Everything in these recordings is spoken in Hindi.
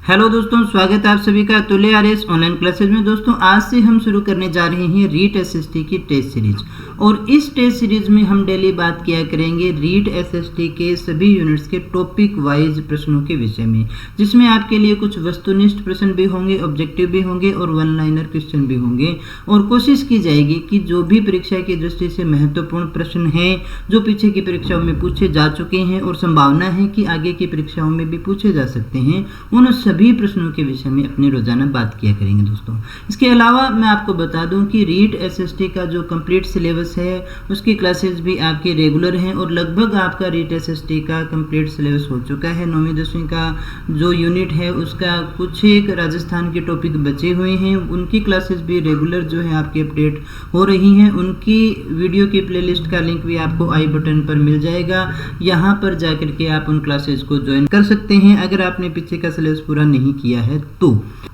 हेलो दोस्तों, स्वागत है आप सभी का तुल्य आरएस ऑनलाइन क्लासेज में। दोस्तों आज से हम शुरू करने जा रहे हैं रीट एसएसटी की टेस्ट सीरीज। और इस टेस्ट सीरीज में हम डेली बात किया करेंगे रीट एसएसटी के सभी यूनिट्स के टॉपिक वाइज प्रश्नों के विषय में, जिसमें आपके लिए कुछ वस्तुनिष्ठ प्रश्न भी होंगे, ऑब्जेक्टिव भी होंगे और वन लाइनर क्वेश्चन भी होंगे। और कोशिश की जाएगी कि जो भी परीक्षा की दृष्टि से महत्वपूर्ण प्रश्न हैं, जो पीछे की परीक्षाओं में पूछे जा चुके हैं और संभावना है कि आगे की परीक्षाओं में भी पूछे जा सकते हैं, उन सभी प्रश्नों के विषय में अपने रोजाना बात किया करेंगे दोस्तों। इसके अलावा मैं आपको बता दूं कि रीट एसएसटी का जो कंप्लीट सिलेबस है उसकी क्लासेस भी आपकी रेगुलर हैं और लगभग आपका रीट एसएसटी का कंप्लीट सिलेबस हो चुका है। 9वीं 10वीं का जो यूनिट है उसका कुछ एक राजस्थान के टॉपिक बचे हुए हैं, उनकी क्लासेस भी रेगुलर जो है आपकी अपडेट हो रही हैं। उनकी वीडियो की प्लेलिस्ट का लिंक भी आपको आई बटन पर मिल जाएगा, यहाँ पर जाकर के आप उन क्लासेस को ज्वाइन कर सकते हैं अगर आपने पीछे का सिलेबस पूरा नहीं किया है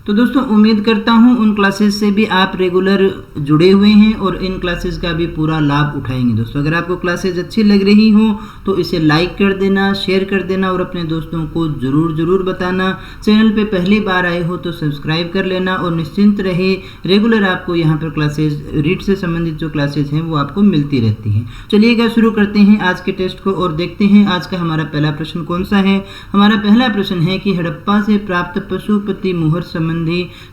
तो दोस्तों उम्मीद करता हूं उन क्लासेस से भी आप रेगुलर जुड़े हुए हैं और इन क्लासेस का भी पूरा लाभ उठाएंगे। दोस्तों अगर आपको क्लासेस अच्छी लग रही हो तो इसे लाइक कर देना, शेयर कर देना और अपने दोस्तों को जरूर बताना। चैनल पे पहली बार आए हो तो सब्सक्राइब कर लेना और निश्चिंत रहे, रेगुलर आपको यहाँ पर क्लासेस रीट से संबंधित जो क्लासेस हैं वो आपको मिलती रहती हैं। चलिएगा शुरू करते हैं आज के टेस्ट को और देखते हैं आज का हमारा पहला प्रश्न कौन सा है। हमारा पहला प्रश्न है कि हड़प्पा से प्राप्त पशुपति मुहर संबंधी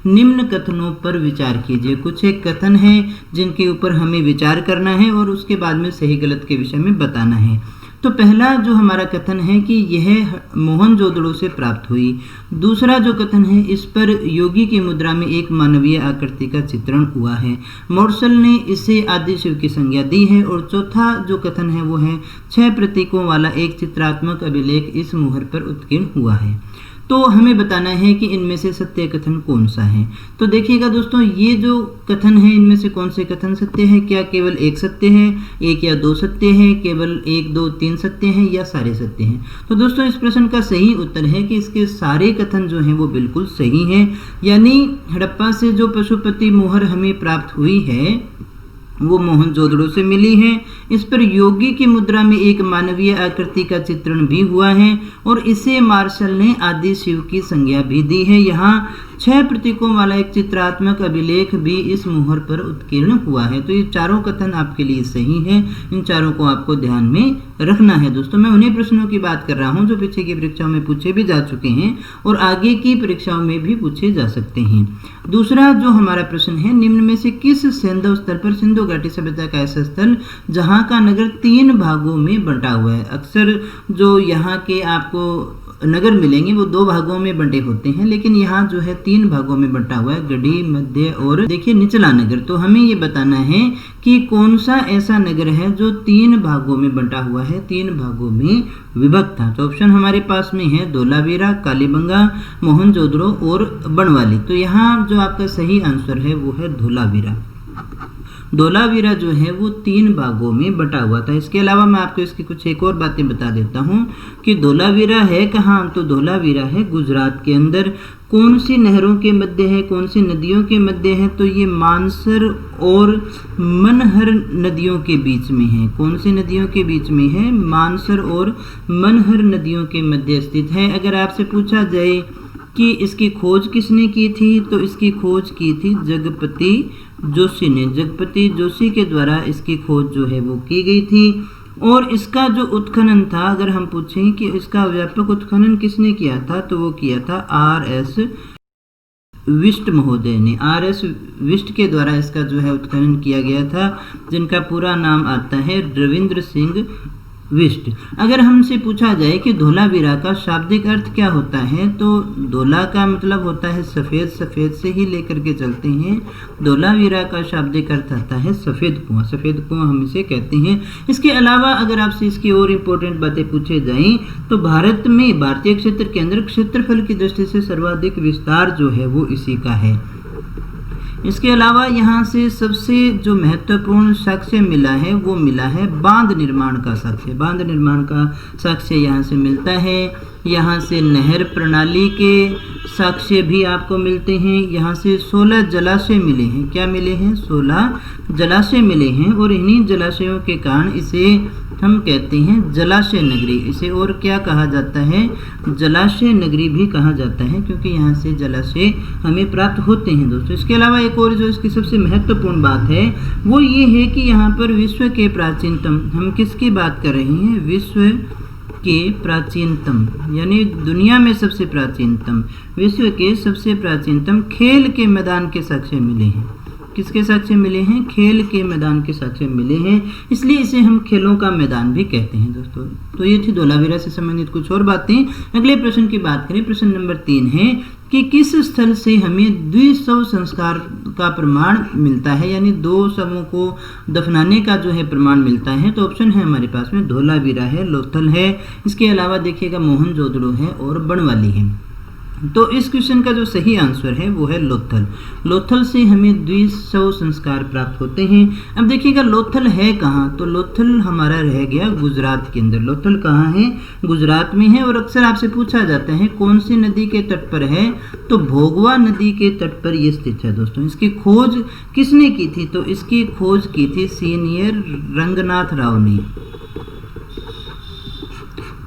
निम्न कथनों पर विचार कीजिए। कुछ एक कथन है जिनके ऊपर हमें विचार करना है और उसके बाद में सही गलत के विषय में बताना है। तो पहला जो हमारा कथन है कि यह मोहनजोदड़ो से प्राप्त हुई। दूसरा जो कथन है इस पर योगी की मुद्रा में एक मानवीय आकृति का चित्रण हुआ है, मोर्सल ने इसे आदि शिव की संज्ञा दी है। और चौथा जो कथन है वो है 6 प्रतीकों वाला एक चित्रात्मक अभिलेख इस मुहर पर उत्कीर्ण हुआ है। तो हमें बताना है कि इनमें से सत्य कथन कौन सा है। तो देखिएगा दोस्तों, ये जो कथन है इनमें से कौन से कथन सत्य है? क्या केवल एक सत्य है, एक या दो सत्य है, केवल 1 2 3 सत्य हैं या सारे सत्य हैं? तो दोस्तों इस प्रश्न का सही उत्तर है कि इसके सारे कथन जो हैं वो बिल्कुल सही हैं। यानी हड़प्पा से जो पशुपति मुहर हमें प्राप्त हुई है वो मोहनजोदड़ो से मिली है। इस पर योगी की मुद्रा में एक मानवीय आकृति का चित्रण भी हुआ है और इसे मार्शल ने आदि शिव की संज्ञा भी दी है। यहाँ 6 प्रतीकों वाला एक चित्रात्मक अभिलेख भी इस मुहर पर उत्कीर्ण हुआ है। तो ये चारों कथन आपके लिए सही है, इन चारों को आपको ध्यान में रखना है। दोस्तों मैं उन्हीं प्रश्नों की बात कर रहा हूं जो पीछे की परीक्षाओं में पूछे भी जा चुके हैं और आगे की परीक्षाओं में भी पूछे जा सकते हैं। दूसरा जो हमारा प्रश्न है, निम्न में से किस सैंधव स्थल पर सिंधु घाटी सभ्यता का ऐसा स्थल जहाँ का नगर 3 भागों में बंटा हुआ है? अक्सर जो यहाँ के आपको नगर मिलेंगे वो 2 भागों में बंटे होते हैं, लेकिन यहाँ जो है 3 भागों में बंटा हुआ है, गढ़ी, मध्य और देखिए निचला नगर। तो हमें ये बताना है कि कौन सा ऐसा नगर है जो 3 भागों में बंटा हुआ है, 3 भागों में विभक्त था। तो ऑप्शन हमारे पास में है धोलावीरा, कालीबंगा, मोहनजोदड़ो और बनवाली। तो यहाँ जो आपका सही आंसर है वो है धोलावीरा। धोलावीरा जो है वो 3 भागों में बटा हुआ था। इसके अलावा मैं आपको इसकी कुछ एक और बातें बता देता हूँ कि धोलावीरा है कहाँ? तो धोलावीरा है गुजरात के अंदर। कौन सी नहरों के मध्य है, कौन सी नदियों के मध्य है? तो ये मानसर और मनहर नदियों के बीच में है। कौन सी नदियों के बीच में है? मानसर और मनहर नदियों के मध्य स्थित है। अगर आपसे पूछा जाए कि इसकी खोज किसने की थी, तो इसकी खोज की थी जगपति जोशी ने। जगपति जोशी के द्वारा इसकी खोज जो है वो की गई थी। और इसका जो उत्खनन था, अगर हम पूछें कि इसका व्यापक उत्खनन किसने किया था, तो वो किया था आर.एस. विष्ट महोदय ने। आर.एस. विष्ट के द्वारा इसका जो है उत्खनन किया गया था, जिनका पूरा नाम आता है रविंद्र सिंह विष्ट। अगर हमसे पूछा जाए कि धोलावीरा का शाब्दिक अर्थ क्या होता है, तो धोला का मतलब होता है सफ़ेद, सफ़ेद से ही लेकर के चलते हैं। धोलावीरा का शाब्दिक अर्थ आता है सफ़ेद कुआं, सफ़ेद कुआं हम इसे कहते हैं। इसके अलावा अगर आपसे इसकी और इम्पोर्टेंट बातें पूछे जाएं तो भारत में भारतीय क्षेत्र के अंदर क्षेत्रफल की दृष्टि से सर्वाधिक विस्तार जो है वो इसी का है। इसके अलावा यहाँ से सबसे जो महत्वपूर्ण साक्ष्य मिला है वो मिला है बांध निर्माण का साक्ष्य। बांध निर्माण का साक्ष्य यहाँ से मिलता है। यहाँ से नहर प्रणाली के साक्ष्य भी आपको मिलते हैं। यहाँ से 16 जलाशय मिले हैं। क्या मिले हैं? 16 जलाशय मिले हैं और इन्हीं जलाशयों के कारण इसे हम कहते हैं जलाशय नगरी। इसे और क्या कहा जाता है? जलाशय नगरी भी कहा जाता है, क्योंकि यहाँ से जलाशय हमें प्राप्त होते हैं दोस्तों। इसके अलावा एक और जो इसकी सबसे महत्वपूर्ण बात है वो ये है कि यहाँ पर विश्व के प्राचीनतम, हम किसकी बात कर रहे हैं? विश्व के प्राचीनतम, यानी दुनिया में सबसे प्राचीनतम, विश्व के सबसे प्राचीनतम खेल के मैदान के साक्ष्य मिले हैं। किसके साक्ष्य मिले हैं? खेल के मैदान के साक्ष्य मिले हैं, इसलिए इसे हम खेलों का मैदान भी कहते हैं दोस्तों। तो ये थी धोलावीरा से संबंधित कुछ और बातें। अगले प्रश्न की बात करें, प्रश्न नंबर 3 है कि किस स्थल से हमें द्विशव संस्कार का प्रमाण मिलता है, यानी 2 शवों को दफनाने का जो है प्रमाण मिलता है। तो ऑप्शन है हमारे पास में धोलावीरा है, लोथल है, इसके अलावा देखिएगा मोहनजोदड़ो है और बनवाली है। तो इस क्वेश्चन का जो सही आंसर है वो है लोथल। लोथल से हमें द्विशव संस्कार प्राप्त होते हैं। अब देखिएगा लोथल है कहाँ? तो लोथल हमारा रह गया गुजरात के अंदर। लोथल कहाँ है? गुजरात में है। और अक्सर आपसे पूछा जाता है कौन सी नदी के तट पर है? तो भोगवा नदी के तट पर ये स्थित है दोस्तों। इसकी खोज किसने की थी? तो इसकी खोज की थी सीनियर रंगनाथ राव ने।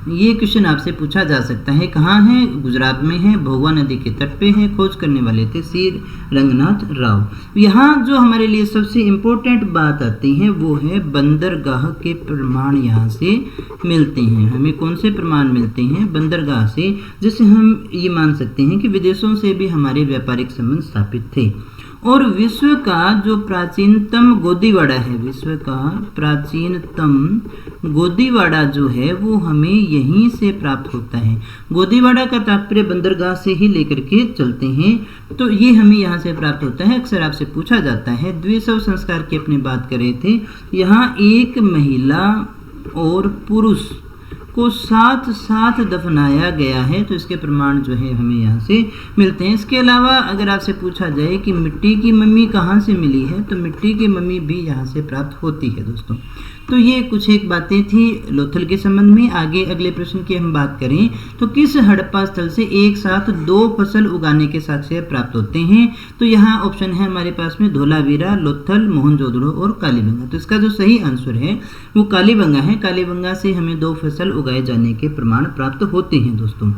ये क्वेश्चन आपसे पूछा जा सकता है। कहाँ है? गुजरात में है, भोगवा नदी के तट पे है। खोज करने वाले थे सी रंगनाथ राव। यहाँ जो हमारे लिए सबसे इम्पोर्टेंट बात आती है वो है बंदरगाह के प्रमाण यहाँ से मिलते हैं। हमें कौन से प्रमाण मिलते हैं? बंदरगाह से, जिससे हम ये मान सकते हैं कि विदेशों से भी हमारे व्यापारिक संबंध स्थापित थे। और विश्व का जो प्राचीनतम गोदीवाड़ा है, विश्व का प्राचीनतम गोदीवाड़ा जो है वो हमें यहीं से प्राप्त होता है। गोदीवाड़ा का तात्पर्य बंदरगाह से ही लेकर के चलते हैं, तो ये हमें यहाँ से प्राप्त होता है। अक्सर आपसे पूछा जाता है। द्विशव संस्कार की अपनी बात कर रहे थे। यहाँ एक महिला और पुरुष को साथ साथ दफनाया गया है, तो इसके प्रमाण जो है हमें यहाँ से मिलते हैं। इसके अलावा अगर आपसे पूछा जाए कि मिट्टी की मम्मी कहाँ से मिली है, तो मिट्टी की मम्मी भी यहाँ से प्राप्त होती है दोस्तों। तो ये कुछ एक बातें थी लोथल के संबंध में। आगे अगले प्रश्न की हम बात करें तो किस हड़प्पा स्थल से एक साथ 2 फसल उगाने के साक्ष्य प्राप्त होते हैं? तो यहाँ ऑप्शन है हमारे पास में धोलावीरा, लोथल, मोहनजोदड़ो और कालीबंगा। तो इसका जो सही आंसर है वो कालीबंगा है। कालीबंगा से हमें 2 फसल उगाए जाने के प्रमाण प्राप्त होते हैं दोस्तों।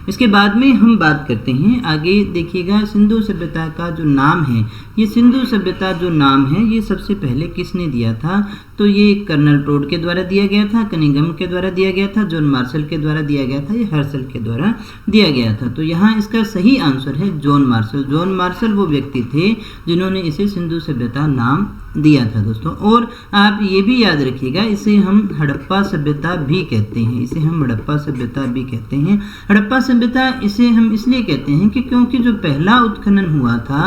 इसके बाद में हम बात करते हैं आगे। देखिएगा सिंधु सभ्यता का जो नाम है, ये सिंधु सभ्यता जो नाम है ये सबसे पहले किसने दिया था? तो ये कर्नल टोड के द्वारा दिया गया था, कनिंघम के द्वारा दिया गया था, जॉन मार्शल के द्वारा दिया गया था, ये हर्शल के द्वारा दिया गया था। तो यहाँ इसका सही आंसर है जॉन मार्शल। जॉन मार्शल वो व्यक्ति थे जिन्होंने इसे सिंधु सभ्यता नाम दिया था दोस्तों। और आप ये भी याद रखिएगा, इसे हम हड़प्पा सभ्यता भी कहते हैं। इसे हम हड़प्पा सभ्यता भी कहते हैं। हड़प्पा सभ्यता इसे हम इसलिए कहते हैं कि क्योंकि जो पहला उत्खनन हुआ था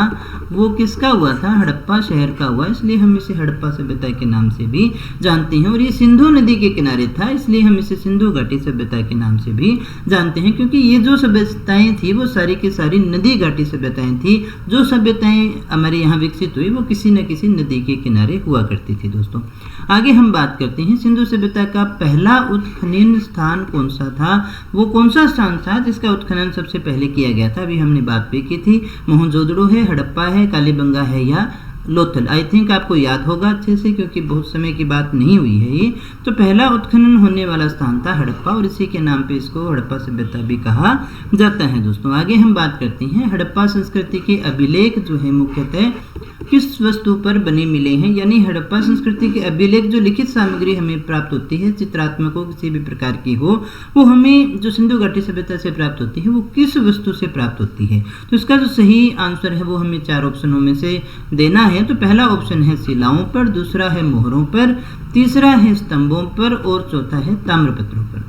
वो किसका हुआ था? हड़प्पा शहर का हुआ, इसलिए हम इसे हड़प्पा सभ्यता के नाम से भी जानते हैं। और ये सिंधु नदी के किनारे था, इसलिए हम इसे सिंधु घाटी सभ्यता के नाम से भी जानते हैं, क्योंकि ये जो सभ्यताएं थी वो सारी की सारी नदी घाटी सभ्यताएं थी। जो सभ्यताएं हमारे यहाँ विकसित हुई वो किसी न किसी नदी के किनारे हुआ करती थी दोस्तों। आगे हम बात करते हैं सिंधु सभ्यता का पहला उत्खनन स्थान कौन सा था? वो कौन सा स्थान था जिसका उत्खनन सबसे पहले किया गया था? अभी हमने बात भी की थी। मोहनजोदड़ो है, हड़प्पा है, कालीबंगा है या लोथल। आई थिंक आपको याद होगा अच्छे से, क्योंकि बहुत समय की बात नहीं हुई है ये। तो पहला उत्खनन होने वाला स्थान था हड़प्पा, और इसी के नाम पे इसको हड़प्पा सभ्यता भी कहा जाता है दोस्तों। आगे हम बात करते हैं हड़प्पा संस्कृति के अभिलेख जो है मुख्यतः किस वस्तु पर बने मिले हैं, यानी हड़प्पा संस्कृति के अभिलेख जो लिखित सामग्री हमें प्राप्त होती है, चित्रात्मक हो किसी भी प्रकार की हो, वो हमें जो सिंधु घाटी सभ्यता से प्राप्त होती है वो किस वस्तु से प्राप्त होती है? तो इसका जो सही आंसर है वो हमें 4 ऑप्शनों में से देना है। तो पहला ऑप्शन है शिलाओं पर, दूसरा है मोहरों पर, तीसरा है स्तंभों पर और चौथा है ताम्रपत्रों पर।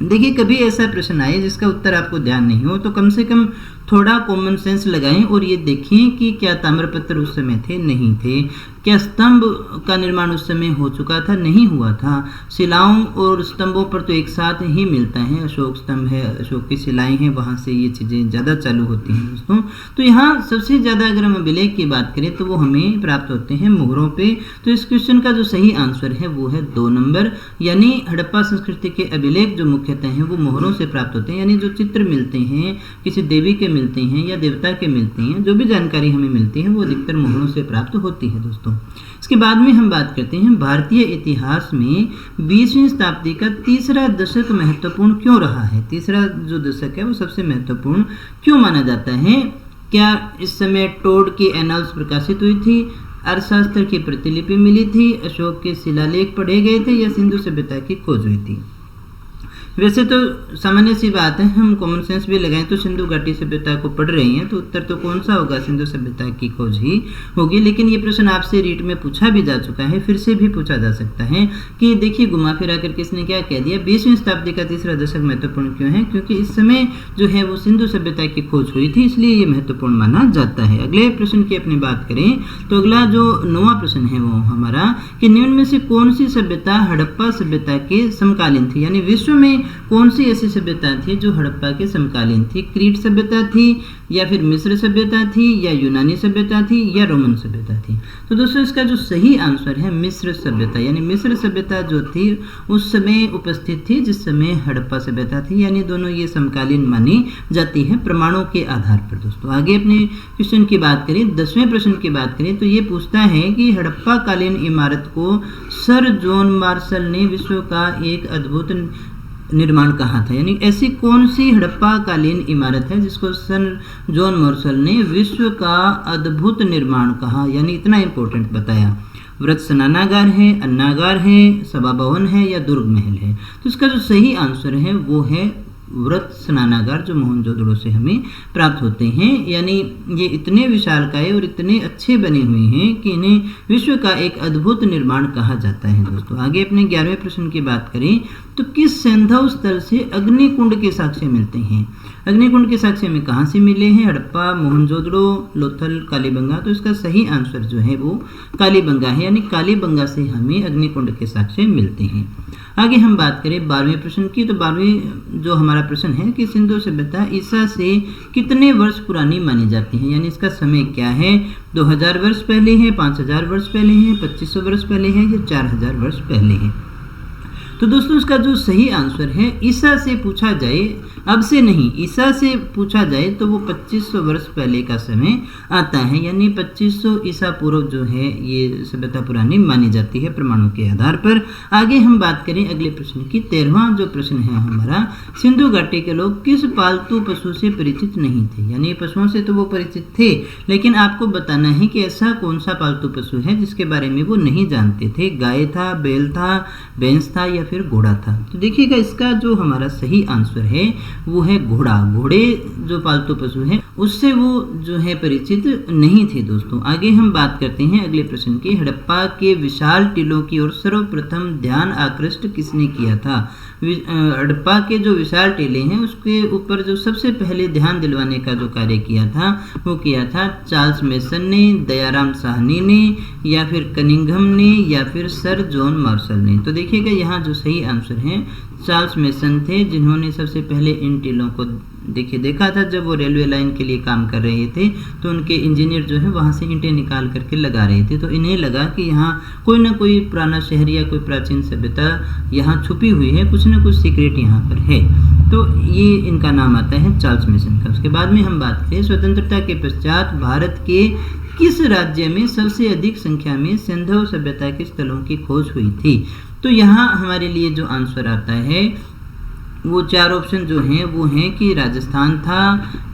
देखिए कभी ऐसा प्रश्न आए जिसका उत्तर आपको ध्यान नहीं हो तो कम से कम थोड़ा कॉमन सेंस लगाएं और ये देखें कि क्या ताम्रपत्र उस समय थे, नहीं थे, क्या स्तंभ का निर्माण उस समय हो चुका था, नहीं हुआ था, शिलाओं और स्तंभों पर तो एक साथ ही मिलता है, अशोक स्तंभ है, अशोक की शिलाएं हैं, वहाँ से ये चीज़ें ज़्यादा चालू होती हैं दोस्तों। तो यहाँ सबसे ज़्यादा अगर हम अभिलेख की बात करें तो वो हमें प्राप्त होते हैं मोहरों पे। तो इस क्वेश्चन का जो सही आंसर है वो है 2 नंबर, यानी हड़प्पा संस्कृति के अभिलेख जो मुख्यतः हैं वो मोहरों से प्राप्त होते हैं, यानी जो चित्र मिलते हैं किसी देवी के मिलते हैं या देवता के मिलते हैं, जो भी जानकारी हमें मिलती है वो अधिकतर मोहरों से प्राप्त होती है दोस्तों। इसके बाद में हम बात करते हैं भारतीय इतिहास में 20वीं शताब्दी का तीसरा दशक महत्वपूर्ण क्यों रहा है। तीसरा जो दशक है वो सबसे महत्वपूर्ण क्यों माना जाता है। क्या इस समय टोड की एनाल्स प्रकाशित हुई थी, अर्थशास्त्र की प्रतिलिपि मिली थी, अशोक के शिलालेख पढ़े गए थे या सिंधु सभ्यता की खोज हुई थी। वैसे तो सामान्य सी बात है, हम कॉमन सेंस भी लगाएं तो सिंधु घाटी सभ्यता को पढ़ रही हैं तो उत्तर तो कौन सा होगा, सिंधु सभ्यता की खोज ही होगी। लेकिन ये प्रश्न आपसे रीट में पूछा भी जा चुका है, फिर से भी पूछा जा सकता है कि देखिए घुमा फिरा कर किसने क्या कह दिया, 20वीं शताब्दी का तीसरा दशक महत्वपूर्ण क्यों है, क्योंकि इस समय जो है वो सिंधु सभ्यता की खोज हुई थी, इसलिए ये महत्वपूर्ण माना जाता है। अगले प्रश्न की अपनी बात करें तो अगला जो 9वां प्रश्न है वो हमारा कि निम्न में से कौन सी सभ्यता हड़प्पा सभ्यता के समकालीन थी, यानी विश्व में कौन सी ऐसी सभ्यता थी जो हड़प्पा के समकालीन थी। क्रीट सभ्यता थी या फिर मिस्र सभ्यता थी या यूनानी सभ्यता थी या रोमन सभ्यता थी। तो दोस्तों इसका जो सही आंसर है मिस्र सभ्यता, यानी मिस्र सभ्यता जो थी उस समय उपस्थित थी जिस समय हड़प्पा सभ्यता थी, यानी दोनों ये समकालीन मानी जाती है प्रमाणों के आधार पर। दोस्तों आगे अपने क्वेश्चन की बात करें, 10वें प्रश्न की बात करें तो ये पूछता है कि हड़प्पा कालीन इमारत को सर जॉन मार्शल ने विश्व का एक अद्भुत निर्माण कहा था, यानी ऐसी कौन सी हड़प्पा कालीन इमारत है जिसको सर जॉन मार्शल ने विश्व का अद्भुत निर्माण कहा, यानी इतना इंपॉर्टेंट बताया। व्रत स्नानागार है, अन्नागार है, सभा भवन है या दुर्ग महल है। तो इसका जो सही आंसर है वो है व्रत स्नानागार, जो मोहनजोदड़ो से हमें प्राप्त होते हैं, यानी ये इतने विशालकाय और इतने अच्छे बने हुए हैं कि इन्हें विश्व का एक अद्भुत निर्माण कहा जाता है। दोस्तों आगे अपने 11वें प्रश्न की बात करें तो किस सैंधव स्थल से अग्निकुंड के साक्ष्य मिलते हैं। अग्निकुंड के साक्ष्य में कहाँ से मिले हैं, हड़प्पा, मोहनजोदड़ो, लोथल, कालीबंगा। तो इसका सही आंसर जो है वो कालीबंगा है, यानी कालीबंगा से हमें अग्निकुंड के साक्ष्य मिलते हैं। आगे हम बात करें 12वें प्रश्न की, तो 12वें जो हमारा प्रश्न है कि सिंधु सभ्यता ईसा से कितने वर्ष पुरानी मानी जाती है, यानी इसका समय क्या है, 2000 वर्ष पहले है, 5000 वर्ष पहले है, 2500 वर्ष पहले है या 4000 वर्ष पहले है। तो दोस्तों इसका जो सही आंसर है ईसा से पूछा जाए, अब से नहीं, ईसा से पूछा जाए तो वो 2500 वर्ष पहले का समय आता है, यानी 2500 ईसा पूर्व जो है ये सभ्यता पुरानी मानी जाती है प्रमाणों के आधार पर। आगे हम बात करें अगले प्रश्न की, 13वां जो प्रश्न है हमारा, सिंधु घाटी के लोग किस पालतू पशु से परिचित नहीं थे, यानी पशुओं से तो वो परिचित थे लेकिन आपको बताना है कि ऐसा कौन सा पालतू पशु है जिसके बारे में वो नहीं जानते थे। गाय था, बैल था, भैंस था या फिर घोड़ा था। तो देखिएगा इसका जो हमारा सही आंसर है वो है घोड़ा। घोड़े जो पालतू पशु है उससे वो जो है परिचित नहीं थे। दोस्तों आगे हम बात करते हैं अगले प्रश्न की, हड़प्पा के विशाल टीलों की ओर सर्वप्रथम ध्यान आकृष्ट किसने किया था। हड़प्पा के जो विशाल टीले हैं उसके ऊपर जो सबसे पहले ध्यान दिलवाने का जो कार्य किया था वो किया था चार्ल्स मेसन ने, दयाराम साहनी ने या फिर कनिंघम ने या फिर सर जॉन मार्शल ने। तो देखिएगा यहाँ जो सही आंसर है चार्ल्स मेसन थे, जिन्होंने सबसे पहले इन टीलों को देखा था। जब वो रेलवे लाइन के लिए काम कर रहे थे तो उनके इंजीनियर जो है वहाँ से ईंटें निकाल करके लगा रहे थे, तो इन्हें लगा कि यहाँ कोई ना कोई पुराना शहर या कोई प्राचीन सभ्यता यहाँ छुपी हुई है, कुछ ना कुछ सीक्रेट यहाँ पर है। तो ये इनका नाम आता है चार्ल्स मेसन का। उसके बाद में हम बात करें स्वतंत्रता के पश्चात भारत के किस राज्य में सबसे अधिक संख्या में सिंधु सभ्यता के स्थलों की खोज हुई थी। तो यहाँ हमारे लिए जो आंसर आता है वो 4 ऑप्शन जो हैं वो हैं कि राजस्थान था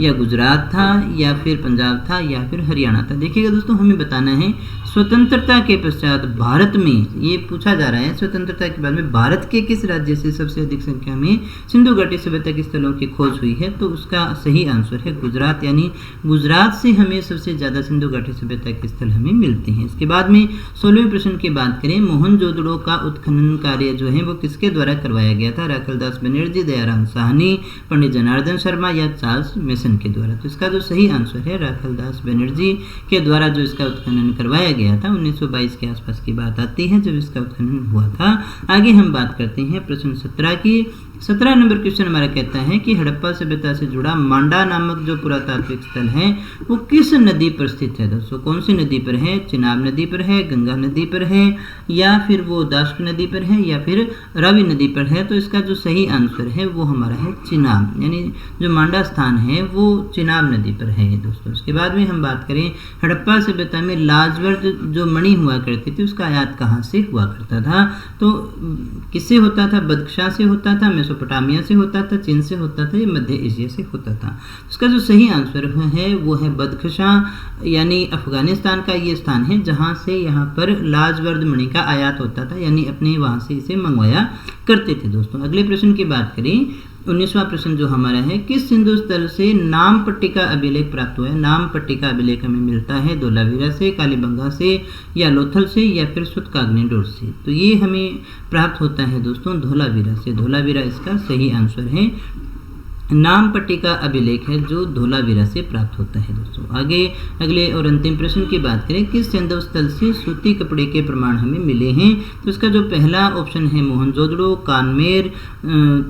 या गुजरात था या फिर पंजाब था या फिर हरियाणा था। देखिएगा दोस्तों हमें बताना है स्वतंत्रता के पश्चात भारत में, ये पूछा जा रहा है, स्वतंत्रता के बाद में भारत के किस राज्य से सबसे अधिक संख्या में सिंधु घाटी सभ्यता के स्थलों की खोज हुई है? तो उसका सही आंसर है गुजरात, यानी गुजरात से हमें सबसे ज़्यादा सिंधु घाटी सभ्यता के स्थल हमें मिलते हैं। इसके बाद में 16वें प्रश्न की बात करें, मोहनजोदड़ो का उत्खनन कार्य जो है वो किसके द्वारा करवाया गया था? राखलदास बनर्जी, दयाराम साहनी, पंडित जनार्दन शर्मा या चार्ल्स मेसन के द्वारा? तो इसका जो सही आंसर है राखलदास बनर्जी के द्वारा जो इसका उत्खनन करवाया गया था। 1922 के आसपास की बात आती है जब इसका उत्खनन हुआ था। आगे हम बात करते हैं प्रश्न 17 की। 17 नंबर क्वेश्चन हमारा कहता है कि हड़प्पा सभ्यता से जुड़ा मांडा नामक जो पुरातात्विक स्थल है वो किस नदी पर स्थित है? दोस्तों कौन सी नदी पर है? चिनाब नदी पर है, गंगा नदी पर है, या फिर वो दाश्क नदी पर है, या फिर रावी नदी पर है? तो इसका जो सही आंसर है वो हमारा है चिनाब, यानी जो मांडा स्थान है वो चिनाब नदी पर है दोस्तों। इसके बाद में हम बात करें हड़प्पा सभ्यता में लाजवर्द जो मणि हुआ करती थी उसका आयात कहाँ से हुआ करता था? तो किससे होता था? बदख्शां से होता था, मेसोपोटामिया से होता था, चीन से होता था, या मध्य एशिया से होता था? इसका जो सही आंसर है वो है बदख्शां, यानी अफगानिस्तान का ये स्थान है जहाँ से यहाँ पर लाजवर्द मणि का आयात होता था, यानी अपने वहाँ से इसे मंगवाया करते थे दोस्तों। अगले प्रश्न की बात करें, 19वां प्रश्न जो हमारा है, किस सिंधु स्थल से नाम पट्टिका अभिलेख प्राप्त हुआ है? नाम पट्टिका अभिलेख हमें मिलता है धोलावीरा से, कालीबंगा से, या लोथल से, या फिर सुतकाग्निडोर से? तो ये हमें प्राप्त होता है दोस्तों धोलावीरा से। धोलावीरा इसका सही आंसर है। नाम पट्टिका अभिलेख है जो धोलावीरा से प्राप्त होता है दोस्तों। आगे अगले और अंतिम प्रश्न की बात करें, किस सैंधव स्थल से सूती कपड़े के प्रमाण हमें मिले हैं? तो इसका जो पहला ऑप्शन है मोहनजोदड़ो, कानमेर,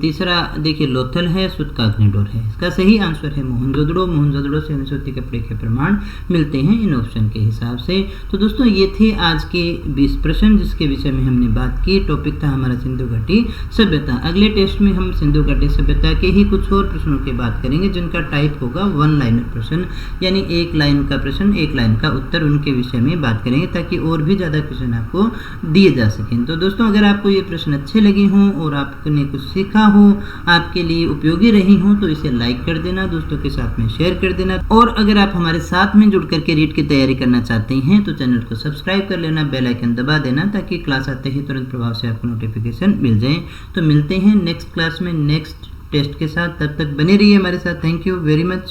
तीसरा देखिए लोथल है, सुतकाग्निडोर है। इसका सही आंसर है मोहनजोदड़ो। मोहनजोदड़ो से हमें सूती कपड़े के प्रमाण मिलते हैं इन ऑप्शन के हिसाब से। तो दोस्तों ये थे आज के 20 प्रश्न जिसके विषय में हमने बात की। टॉपिक था हमारा सिंधु घाटी सभ्यता। अगले टेस्ट में हम सिंधु घाटी सभ्यता के ही कुछ और प्रश्नों की बात करेंगे जिनका टाइप होगा 1 लाइनर प्रश्न, यानी 1 लाइन का प्रश्न 1 लाइन का उत्तर, उनके विषय में बात करेंगे ताकि और भी ज़्यादा क्वेश्चन आपको दिए जा सकें। तो दोस्तों अगर आपको ये प्रश्न अच्छे लगे हों और आपने कुछ सीखा हो, आपके लिए उपयोगी रही हों, तो इसे लाइक कर देना, दोस्तों के साथ में शेयर कर देना। और अगर आप हमारे साथ में जुड़ करके रीट की तैयारी करना चाहते हैं तो चैनल को सब्सक्राइब कर लेना, बेल आइकन दबा देना ताकि क्लास आते ही तुरंत प्रभाव से आपको नोटिफिकेशन मिल जाए। तो मिलते हैं नेक्स्ट क्लास में नेक्स्ट टेस्ट के साथ, तब तक बने रहिए हमारे साथ। Thank you very much.